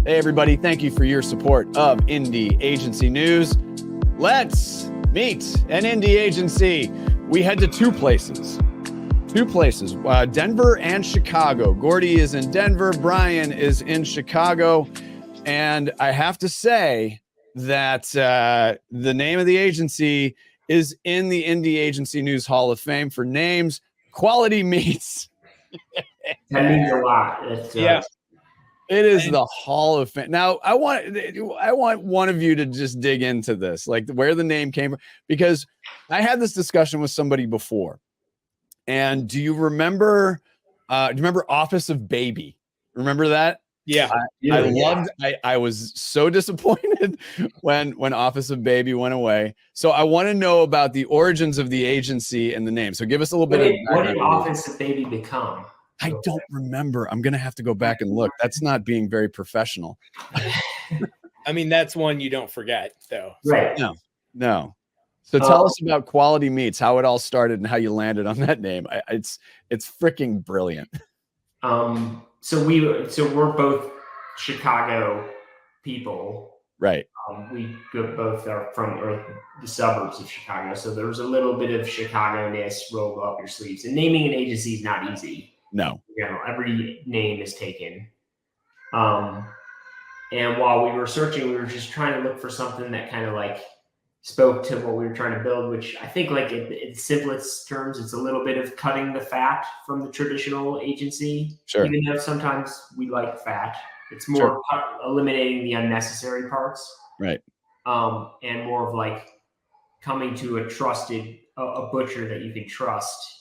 Hey, everybody. Thank you for your support of Indie Agency News. Let's meet an indie agency. We head to two places, Denver and Chicago. Gordy is in Denver. Brian is in Chicago. And I have to say that the name of the agency is in the Indie Agency News Hall of Fame for names. Quality Meats. That means a lot. Yeah. It is the Hall of Fame. Now, I want one of you to just dig into this, like where the name came from, because I had this discussion with somebody before. And do you remember Office of Baby? Remember that? Yeah. I was so disappointed when Office of Baby went away. So I want to know about the origins of the agency and the name. So give us a little bit of what did Office of Baby become? I don't remember. I'm going to have to go back and look. That's not being very professional. I mean, that's one you don't forget, though. Right. No. So tell us about Quality Meats, how it all started and how you landed on that name. It's freaking brilliant. So we're both Chicago people. Right. We both are from the suburbs of Chicago. So there's a little bit of Chicago-ness rolled up your sleeves. And naming an agency is not easy. No. Every name is taken. And while we were searching, we were just trying to look for something that kind of like spoke to what we were trying to build, which I think like in simplest terms, it's a little bit of cutting the fat from the traditional agency. Sure. Even though sometimes we like fat, it's more eliminating the unnecessary parts. Right. And more of like coming to a trusted, a butcher that you can trust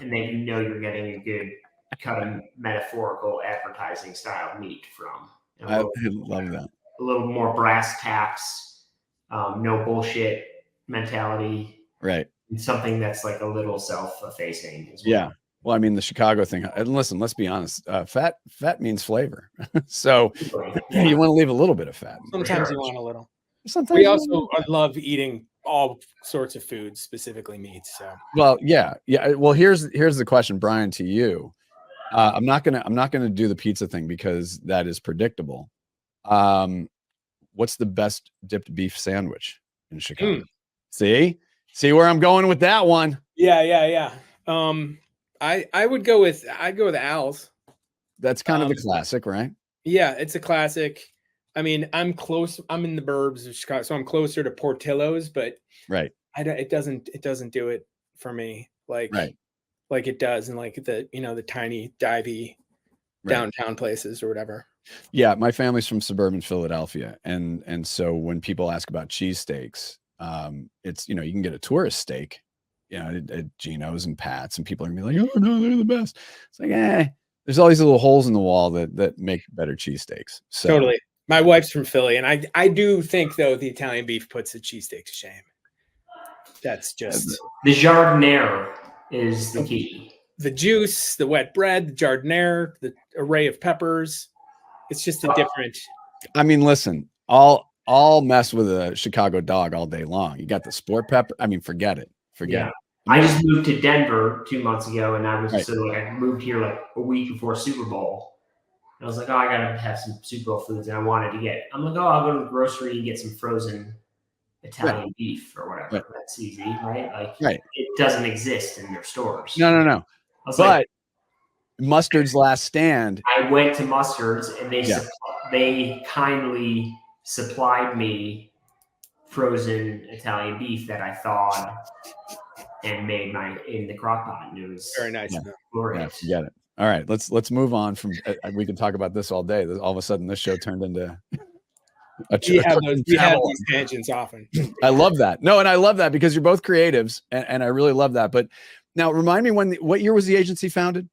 and that you know you're getting a good cut of metaphorical advertising style meat from. I love that. A little more brass tacks, no bullshit mentality. Right. And something that's like a little self-effacing as well. Yeah. Well, I mean, the Chicago thing, and listen, let's be honest. Fat means flavor. So you want to leave a little bit of fat. Sometimes you want a little. Sometimes we also love eating all sorts of foods, specifically meats. So well, yeah. Well, here's the question, Brian, to you. I'm not gonna do the pizza thing because that is predictable. What's the best dipped beef sandwich in Chicago? See where I'm going with that one? Yeah. I'd go with Al's. That's kind of the classic, right? Yeah, it's a classic. I mean, I'm close. I'm in the burbs of Chicago, so I'm closer to Portillo's, but right. It doesn't do it for me like it does in like the tiny divey downtown places or whatever. Yeah, my family's from suburban Philadelphia, and so when people ask about cheesesteaks, it's you can get a tourist steak, at Geno's and Pat's, and people are gonna be like, oh no, they're the best. It's like, there's all these little holes in the wall that make better cheesesteaks. So totally. My wife's from Philly, and I do think though the Italian beef puts the cheesesteak to shame. That's just the jardiniere is the key. The juice, the wet bread, the jardiniere, the array of peppers. It's just a different. I mean, listen, I'll mess with a Chicago dog all day long. You got the sport pepper. I mean, forget it. Forget it. I just moved to Denver 2 months ago, and I was I moved here like a week before Super Bowl. And I was like, I gotta have some Super Bowl foods, and I wanted to get. I'm like, I'll go to the grocery and get some frozen Italian beef or whatever. Right. That's easy, right? Like, it doesn't exist in their stores. No. But Mustard's Last Stand. I went to Mustard's, and they kindly supplied me frozen Italian beef that I thawed and made in the crock pot, and it was very nice. Glorious. Yeah, forget it. All right, let's move on from. We can talk about this all day. All of a sudden, this show turned into. We have these tangents often. I love that. No, and I love that because you're both creatives, and I really love that. But now, remind me what year was the agency founded?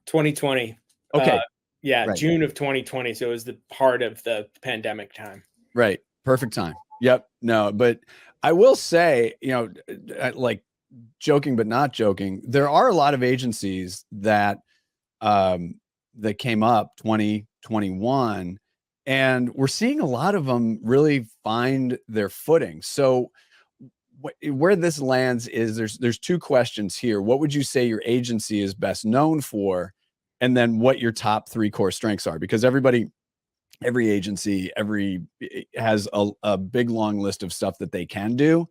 2020. Okay. June of 2020. So it was the heart of the pandemic time. Right. Perfect time. Yep. No, but I will say, like joking but not joking, there are a lot of agencies that came up 2021, and we're seeing a lot of them really find their footing. So where this lands is there's two questions here. What would you say your agency is best known for? And then what your top three core strengths are? Because everybody every agency, has a big long list of stuff that they can do.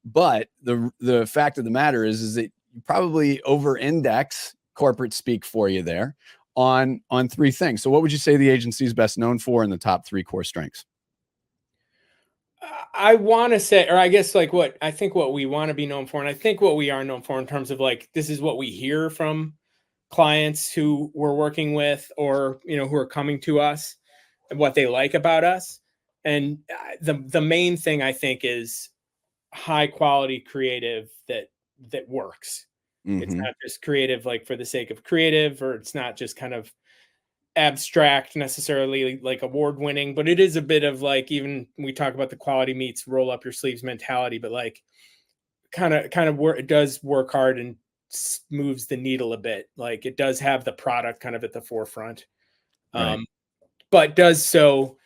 But the fact of the matter is that you probably over index corporate speak for you there on 3 things. So what would you say the agency is best known for in the top 3 core strengths? I want to say, or I guess like what we want to be known for, and I think what we are known for in terms of like, this is what we hear from clients who we're working with, or, who are coming to us, and what they like about us. And the main thing I think is high quality creative that works. It's not just creative like for the sake of creative, or it's not just kind of abstract necessarily like award winning, but it is a bit of like, even we talk about the quality meets roll up your sleeves mentality, but like kind of work, it does work hard and moves the needle a bit. Like it does have the product kind of at the forefront, right. But does so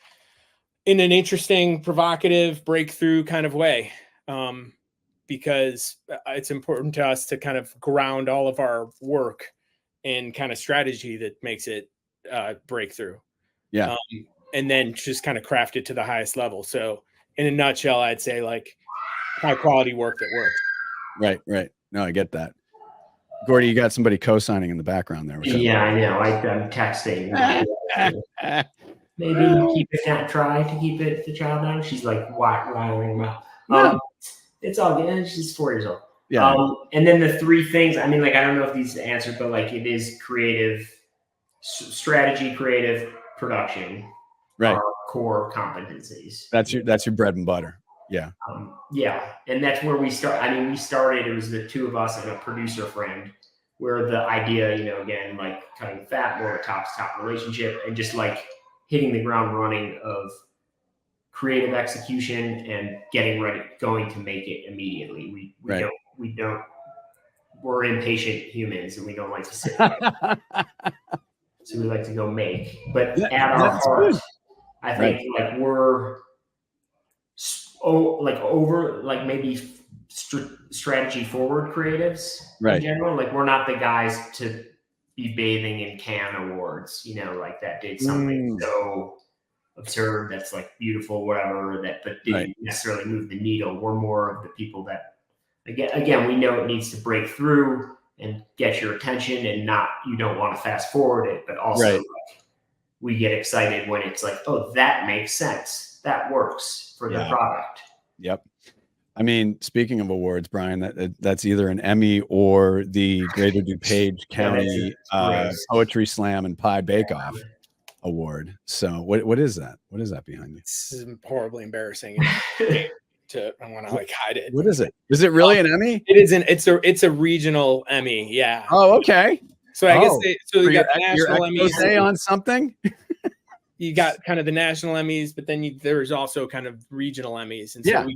in an interesting, provocative, breakthrough kind of way, because it's important to us to kind of ground all of our work in kind of strategy that makes it breakthrough. Yeah. And then just kind of craft it to the highest level. So in a nutshell, I'd say like high quality work that works. Right. No, I get that. Gordy, you got somebody co-signing in the background there. Yeah, I know. I'm texting. Maybe keep it down. Try to keep the child down. She's like wiring them out. It's all good. She's 4 years old. Yeah. And then the 3 things. I mean, like I don't know if these answered, but like it is creative, strategy, creative, production. Right. Are core competencies. That's your bread and butter. Yeah. Yeah. And that's where we start. I mean, we started, it was the 2 of us and a producer friend, where the idea, again, like cutting fat, more of a top-to-top relationship, and just like hitting the ground running of creative execution and getting ready, going to make it immediately. We're impatient humans and we don't like to sit there. So we like to go make, but at our heart, I think like we're maybe strategy forward creatives in general. Like we're not the guys to be bathing in Cannes awards, like that did something so absurd that's like beautiful, whatever, but didn't necessarily move the needle. We're more of the people that again we know it needs to break through and get your attention, and you don't want to fast forward it, but also like, we get excited when it's like, oh, that makes sense, that works for the product. Yep. I mean, speaking of awards, Brian, that's either an Emmy or the Greater DuPage County Poetry Slam and Pie Bake Off award. So what is that? What is that behind you? It's horribly embarrassing. I want to like hide it. What is it? Is it really an Emmy? It isn't. It's a regional Emmy. Yeah. Oh, okay. So I guess you got the national Emmys on something. You got kind of the national Emmys, but then there's also kind of regional Emmys, and so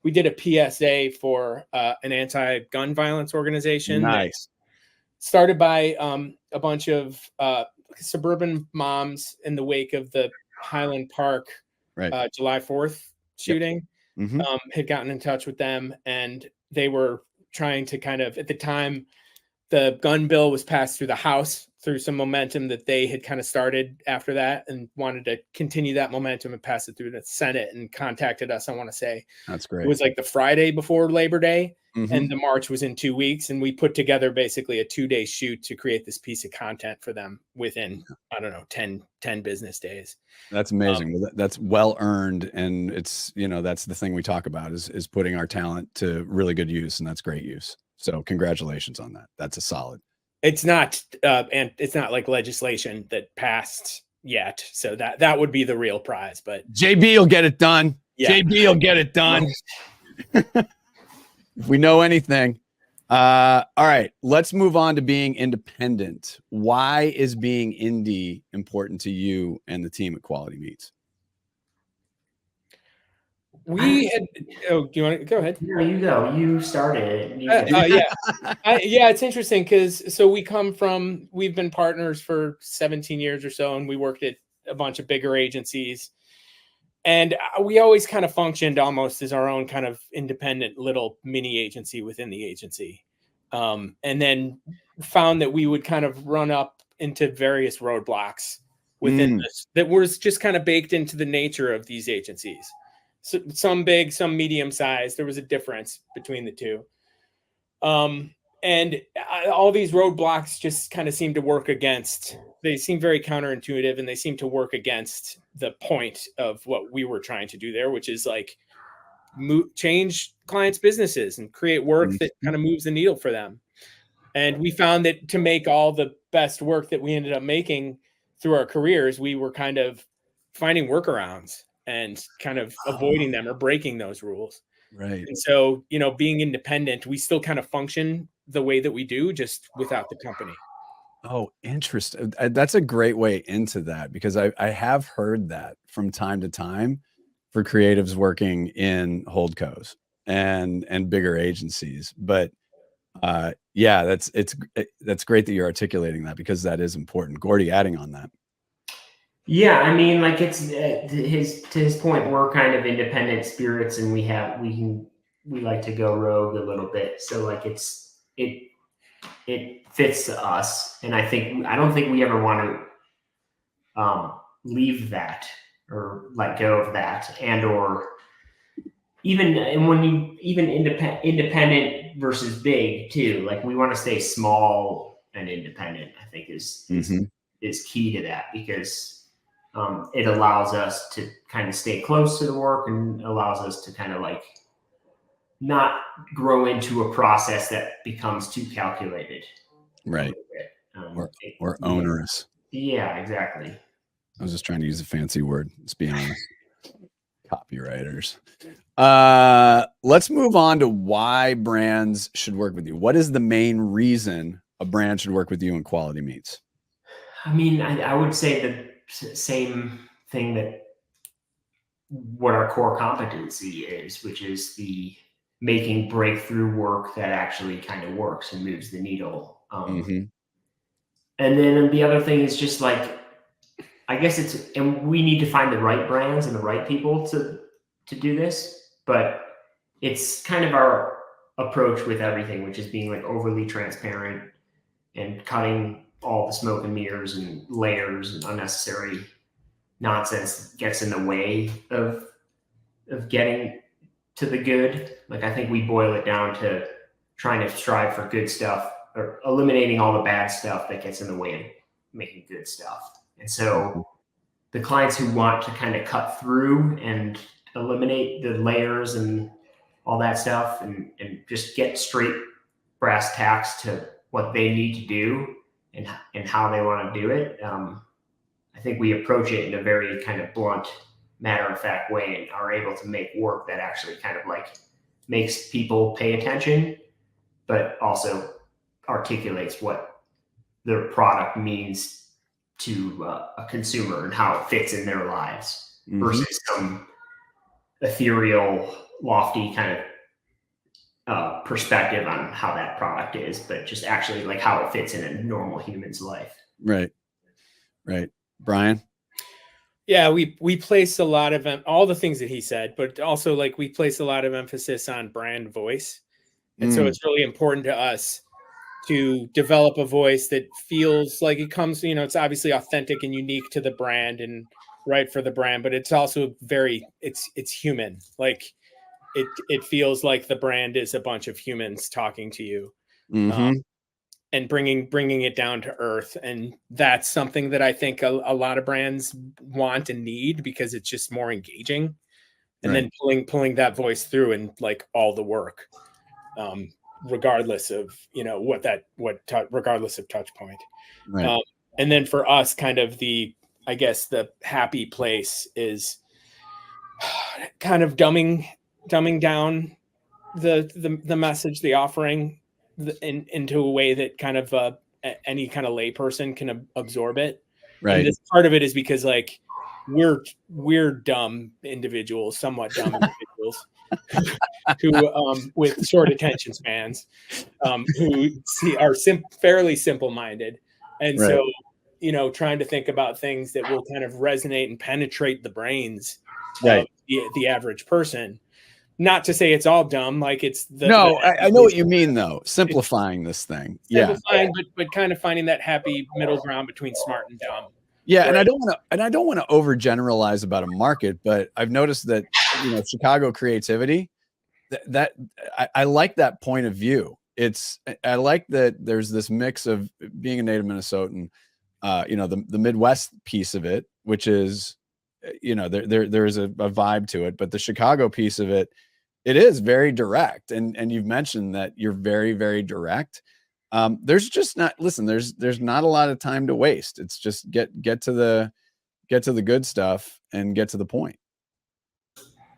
we did a PSA for an anti-gun violence organization. Nice. Started by a bunch of suburban moms in the wake of the Highland Park July 4th shooting. Had gotten in touch with them, and they were trying to kind of, at the time, the gun bill was passed through the House through some momentum that they had kind of started after that, and wanted to continue that momentum and pass it through the Senate, and contacted us. I want to say that's great. It was like the Friday before Labor Day, and the march was in 2 weeks, and we put together basically a 2-day shoot to create this piece of content for them within, I don't know, 10 business days. That's amazing. Well, that's well earned, and it's, that's the thing we talk about is putting our talent to really good use, and that's great use. So congratulations on that. That's a solid. It's not and it's not like legislation that passed yet, so that would be the real prize. But JB will get it done. JB will get it done. If we know anything. All right, let's move on to being independent. Why is being indie important to you and the team at Quality Meats? Do you want to go ahead? No, you go. You started it. It's interesting because we've been partners for 17 years or so, and we worked at a bunch of bigger agencies, and we always kind of functioned almost as our own kind of independent little mini agency within the agency, and then found that we would kind of run up into various roadblocks within this that was just kind of baked into the nature of these agencies. So some big, some medium sized. There was a difference between the two. And all these roadblocks just kind of seem to work against, they seem very counterintuitive, and they seem to work against the point of what we were trying to do there, which is like change clients' businesses and create work that kind of moves the needle for them. And we found that to make all the best work that we ended up making through our careers, we were kind of finding workarounds and kind of avoiding them or breaking those rules. Right. And so, you know, being independent, we still kind of function the way that we do, just without the company. Oh, interesting. That's a great way into that, because I have heard that from time to time for creatives working in holdcos and bigger agencies. But yeah, that's great that you're articulating that, because that is important. Gordy, adding on that. Yeah, I mean, like, it's to his point, we're kind of independent spirits, and we like to go rogue a little bit. So like it fits to us, and I don't think we ever want to leave that or let go of that, and or even independent versus big too. Like, we want to stay small and independent, I think is key to that, because it allows us to kind of stay close to the work, and allows us to kind of like not grow into a process that becomes too calculated. Right. Or onerous. Yeah, exactly. I was just trying to use a fancy word. Let's be honest. Copywriters. Let's move on to why brands should work with you. What is the main reason a brand should work with you in Quality Meats? I mean, I would say the same thing that what our core competency is, which is the making breakthrough work that actually kind of works and moves the needle. And then the other thing is just like, I guess and we need to find the right brands and the right people to do this, but it's kind of our approach with everything, which is being like overly transparent and cutting all the smoke and mirrors and layers and unnecessary nonsense that gets in the way of getting to the good. Like, I think we boil it down to trying to strive for good stuff, or eliminating all the bad stuff that gets in the way of making good stuff. And so the clients who want to kind of cut through and eliminate the layers and all that stuff, and just get straight brass tacks to what they need to do and how they want to do it. I think we approach it in a very kind of blunt, matter-of-fact way, and are able to make work that actually kind of like makes people pay attention, but also articulates what their product means to a consumer and how it fits in their lives, versus some ethereal, lofty kind of perspective on how that product is, but just actually like how it fits in a normal human's life. Right. Brian? Yeah, we place a lot of all the things that he said, but also like we place a lot of emphasis on brand voice. And so it's really important to us to develop a voice that feels like it comes, you know, it's obviously authentic and unique to the brand and right for the brand, but it's also it's human. Like it feels like the brand is a bunch of humans talking to you. And bringing it down to earth. And that's something that I think a lot of brands want and need, because it's just more engaging. And then pulling that voice through and like all the work, regardless of, you know, regardless of touch point. Right. And then for us, kind of I guess the happy place is kind of dumbing down the message, the offering, into a way that kind of any kind of layperson can absorb it. Right. And this part of it is because like we're dumb individuals, somewhat dumb individuals who with short attention spans, who are fairly simple-minded, and so, you know, trying to think about things that will kind of resonate and penetrate the brains of the average person. Not to say it's all dumb, like it's I know what you mean though. Simplifying this thing. Simplifying, but kind of finding that happy middle ground between smart and dumb. Yeah, and I don't want to overgeneralize about a market, but I've noticed that Chicago creativity, I like that point of view. I like that there's this mix of being a native Minnesotan, the Midwest piece of it, which is, there is a vibe to it, but the Chicago piece of it, it is very direct. And you've mentioned that you're very, very direct. There's just not, listen, there's not a lot of time to waste. It's just get to the good stuff and get to the point.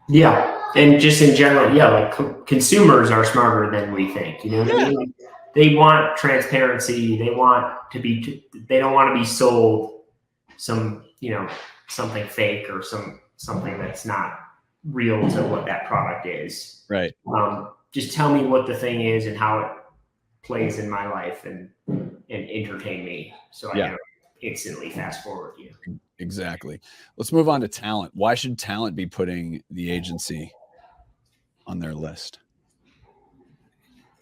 Yeah. And just in general, yeah, like consumers are smarter than we think, you know what I mean? Like, they want transparency. They don't want to be sold some, something fake or something that's not real to what that product is. Right. Just tell me what the thing is and how it plays in my life and entertain me. So I can instantly fast forward you. Exactly. Let's move on to talent. Why should talent be putting the agency on their list?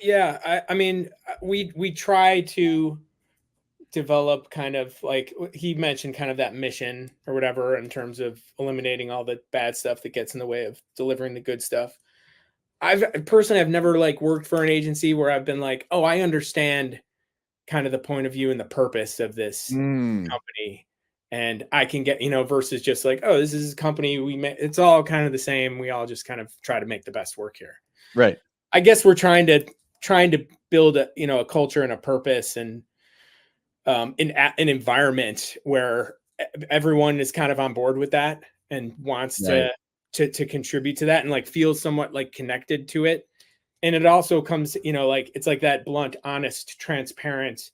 Yeah, I mean, we try to develop kind of like he mentioned, kind of that mission or whatever, in terms of eliminating all the bad stuff that gets in the way of delivering the good stuff. I've never like worked for an agency where I've been like, oh, I understand kind of the point of view and the purpose of this company. And I can get, versus just like, oh, this is a company it's all kind of the same. We all just kind of try to make the best work here. Right. I guess we're trying to build a culture and a purpose and an environment where everyone is kind of on board with that and wants to contribute to that and like feel somewhat like connected to it. And it also comes, like it's like that blunt, honest, transparent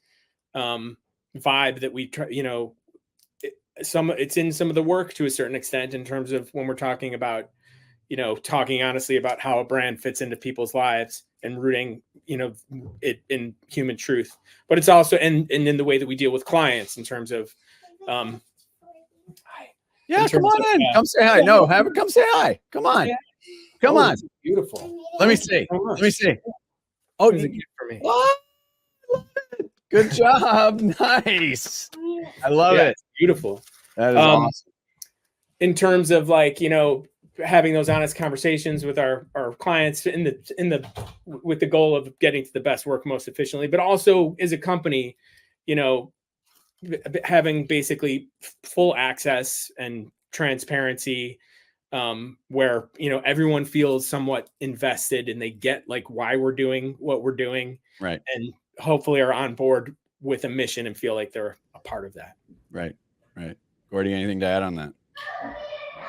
vibe that we try, it's in some of the work to a certain extent in terms of when we're talking about, talking honestly about how a brand fits into people's lives and rooting, it in human truth. But it's also and in the way that we deal with clients in terms of come on in. Come say hi. No, have it come say hi. Come on. Yeah. Come on. Beautiful. Let me see. Oh, it's a gift for me. What? Good job. Nice. I love it. It's beautiful. That is awesome. In terms of like, having those honest conversations with our clients with the goal of getting to the best work most efficiently, but also as a company, having basically full access and transparency, where, everyone feels somewhat invested and they get like why we're doing what we're doing. Right. And hopefully are on board with a mission and feel like they're a part of that. Right. Gordy, anything to add on that?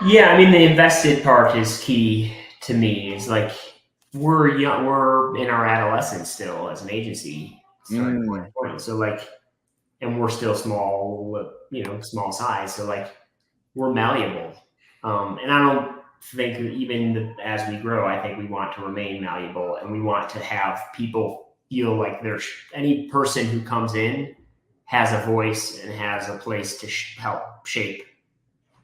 Yeah, I mean, the invested part is key to me. It's like we're young, we're in our adolescence still as an agency. So like, and we're still small, small size. So like, we're malleable. And I don't think even as we grow, I think we want to remain malleable and we want to have people feel like there's any person who comes in has a voice and has a place to help shape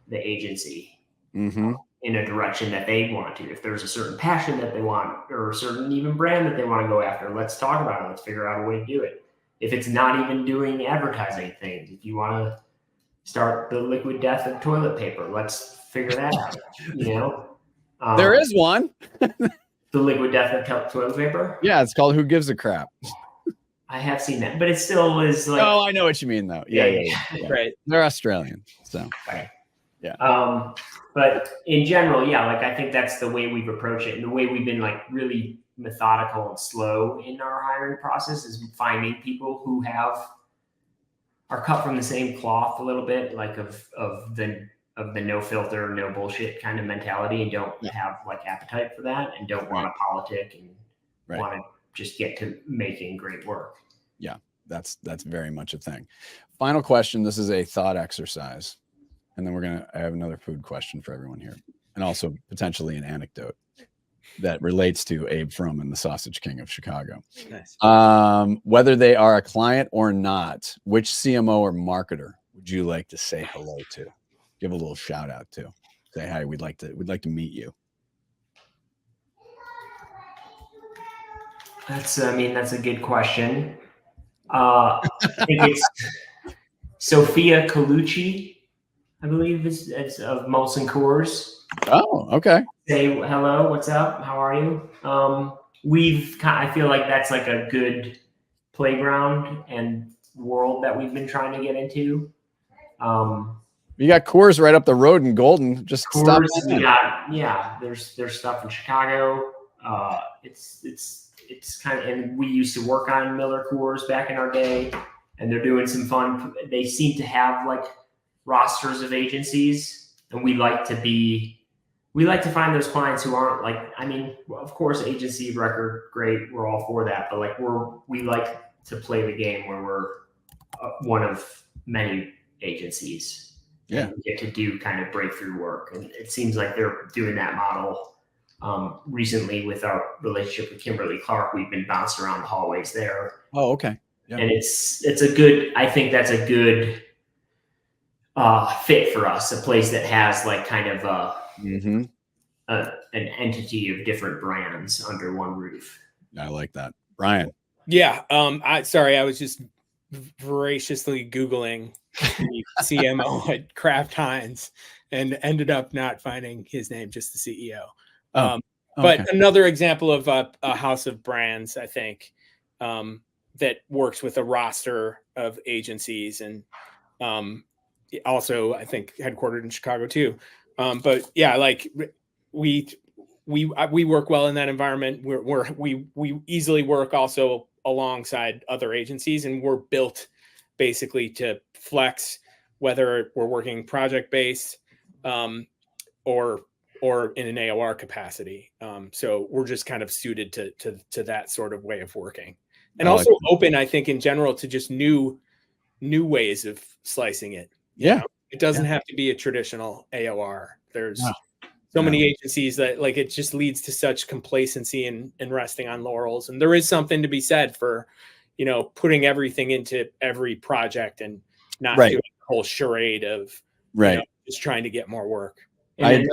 the agency in a direction that they want to. If there's a certain passion that they want or a certain even brand that they want to go after, let's talk about it. Let's figure out a way to do it. If it's not even doing advertising things, if you want to start the liquid death of toilet paper, let's figure that out, there is one. The liquid death of toilet paper? Yeah, it's called Who Gives a Crap. I have seen that, but it still is like... Oh, I know what you mean, though. Yeah. Right. They're Australian, so... Right. Yeah. But in general, like, I think that's the way we've approached it and the way we've been, like, really methodical and slow in our hiring process is finding people who are cut from the same cloth a little bit, like of the no filter, no bullshit kind of mentality and don't have like appetite for that and don't want to politic and want to just get to making great work. Yeah, that's very much a thing. Final question. This is a thought exercise. And then I have another food question for everyone here. And also potentially an anecdote that relates to Abe Frum and the Sausage King of Chicago. Nice. Whether they are a client or not, which CMO or marketer would you like to say hello to? Give a little shout out to. Say hi. We'd like to meet you. That's a good question. I think Sophia Colucci, I believe is of Molson Coors. Oh, okay. Say hello. What's up? How are you? I feel like that's like a good playground and world that we've been trying to get into. You got Coors right up the road in Golden. Just stop. Coors, we got, yeah. There's stuff in Chicago. It's kind of, and we used to work on Miller Coors back in our day, and they're doing some fun. They seem to have like rosters of agencies, and we like to find those clients who aren't like, I mean, of course, agency of record, great, we're all for that, but like we like to play the game where we're one of many agencies. Yeah, and we get to do kind of breakthrough work, and it seems like they're doing that model. Recently, with our relationship with Kimberly Clark, we've been bounced around the hallways there. Oh, okay. Yeah. And it's a good. I think that's a good fit for us. A place that has like kind of an entity of different brands under one roof. I like that, Brian. Yeah. I was just voraciously Googling the CMO at Kraft Heinz and ended up not finding his name, just the CEO. But another example of a house of brands, I think, that works with a roster of agencies, and also I think headquartered in Chicago too. But yeah, like we work well in that environment. We easily work also alongside other agencies, and we're built basically to flex whether we're working project based or in an AOR capacity. So we're just kind of suited to that sort of way of working, and also open, I think, in general to just new ways of slicing it. Yeah. You know? It doesn't have to be a traditional AOR. There's so many agencies that like it just leads to such complacency and resting on laurels. And there is something to be said for, putting everything into every project and not doing a whole charade of just trying to get more work. And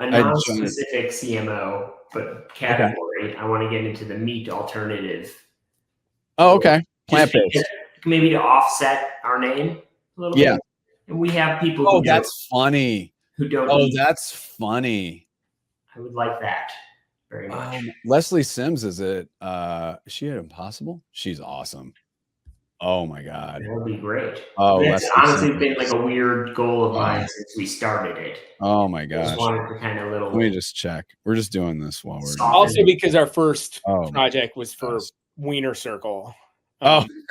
a non-specific CMO, but category. I want to get into the meat alternative. Oh, okay. Plant-based. Maybe to offset our name a little bit. And we have people. Oh, that's funny. Who don't. Oh, that's funny. I would like that very much. Leslie Sims, is it? Is she at Impossible? She's awesome. Oh my God. That would be great. Oh, it's honestly been like a weird goal of mine since we started it. Oh my gosh. I just wanted to kind of Let me just check. We're just doing this while we're also because our first project was for Wiener Circle.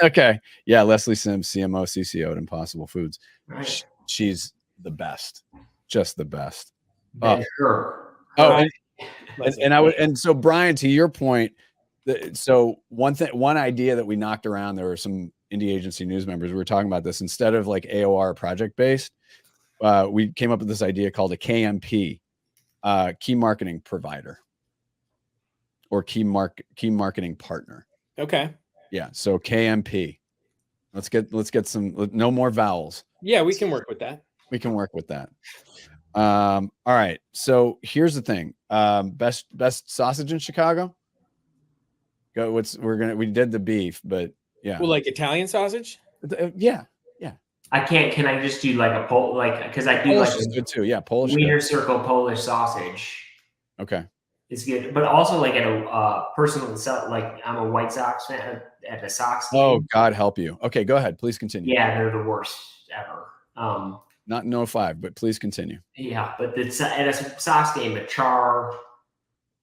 Okay. Yeah, Leslie Sims, CMO, CCO at Impossible Foods. Right. She's the best. Just the best. And so Brian, to your point, so one idea that we knocked around, there were some indie agency news members, we were talking about this, instead of like AOR project based, we came up with this idea called a KMP, key marketing provider, or key marketing partner. Okay. Yeah. So KMP. Let's get some, no more vowels. Yeah, we can work with that. We can work with that. All right. So here's the thing. Best sausage in Chicago. We did the beef, but yeah. Well, like Italian sausage? Yeah. Can I just do like a because I do Polish like is good too. Yeah, Polish. Wiener Circle Polish sausage. Okay. It's good, but also like at a personal self, like I'm a White Sox fan at the Sox game. Oh, God help you. Okay, go ahead. Please continue. Yeah, they're the worst ever. Not in 05, but please continue. Yeah, but at a Sox game, a char,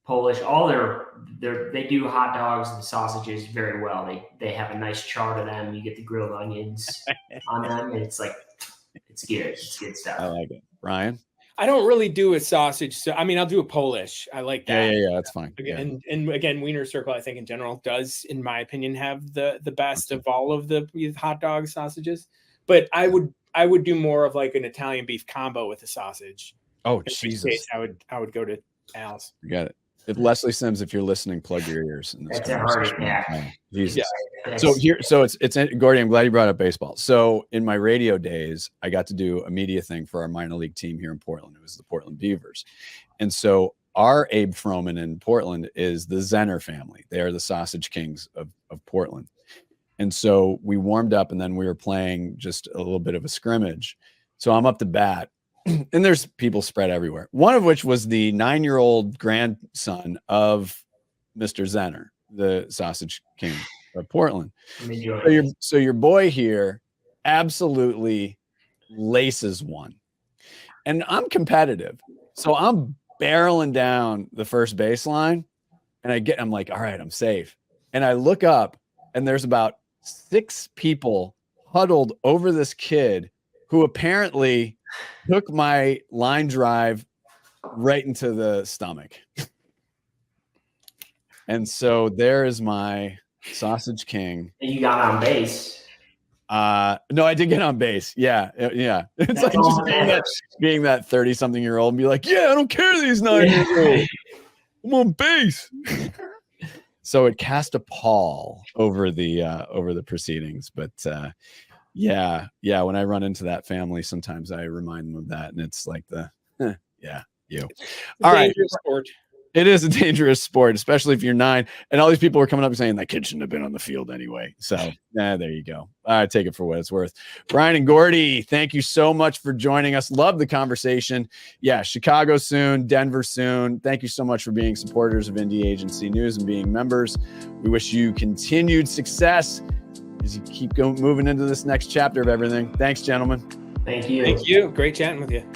Polish, they do hot dogs and sausages very well. They have a nice char to them. You get the grilled onions on them, and it's good. It's good stuff. I like it. Ryan? I don't really do a sausage. So, I mean, I'll do a Polish. I like that. Yeah, that's fine. And again, Wiener Circle, I think in general does, in my opinion, have the best of all of the hot dog sausages. But I would do more of like an Italian beef combo with a sausage. Oh, in Jesus. Case I would go to Al's. You got it. If Leslie Sims, if you're listening, plug your ears. In this That's a heart attack. Oh, Jesus. Yeah, So it's Gordy, I'm glad you brought up baseball. So in my radio days, I got to do a media thing for our minor league team here in Portland. It was the Portland Beavers. And so our Abe Froman in Portland is the Zenner family. They are the sausage kings of Portland. And so we warmed up and then we were playing just a little bit of a scrimmage. So I'm up to bat and there's people spread everywhere. One of which was the 9-year-old grandson of Mr. Zenner, the Sausage King of Portland. So your boy here absolutely laces one. And I'm competitive. So I'm barreling down the first baseline and I'm like, all right, I'm safe. And I look up and there's about 6 people huddled over this kid who apparently took my line drive right into the stomach. And so there is my Sausage King. And you got on base. No, I did get on base. Yeah. It's That's like just being that 30-something-year-old and be like, yeah, I don't care that he's 9 years old. I'm on base. So it cast a pall over the proceedings. But yeah. When I run into that family, sometimes I remind them of that, and it's like you. All right. Sport. It is a dangerous sport, especially if you're 9. And all these people are coming up and saying that kid shouldn't have been on the field anyway. So there you go. I take it for what it's worth. Brian and Gordy, thank you so much for joining us. Love the conversation. Yeah, Chicago soon, Denver soon. Thank you so much for being supporters of Indie Agency News and being members. We wish you continued success as you keep moving into this next chapter of everything. Thanks, gentlemen. Thank you. Thank you. Great chatting with you.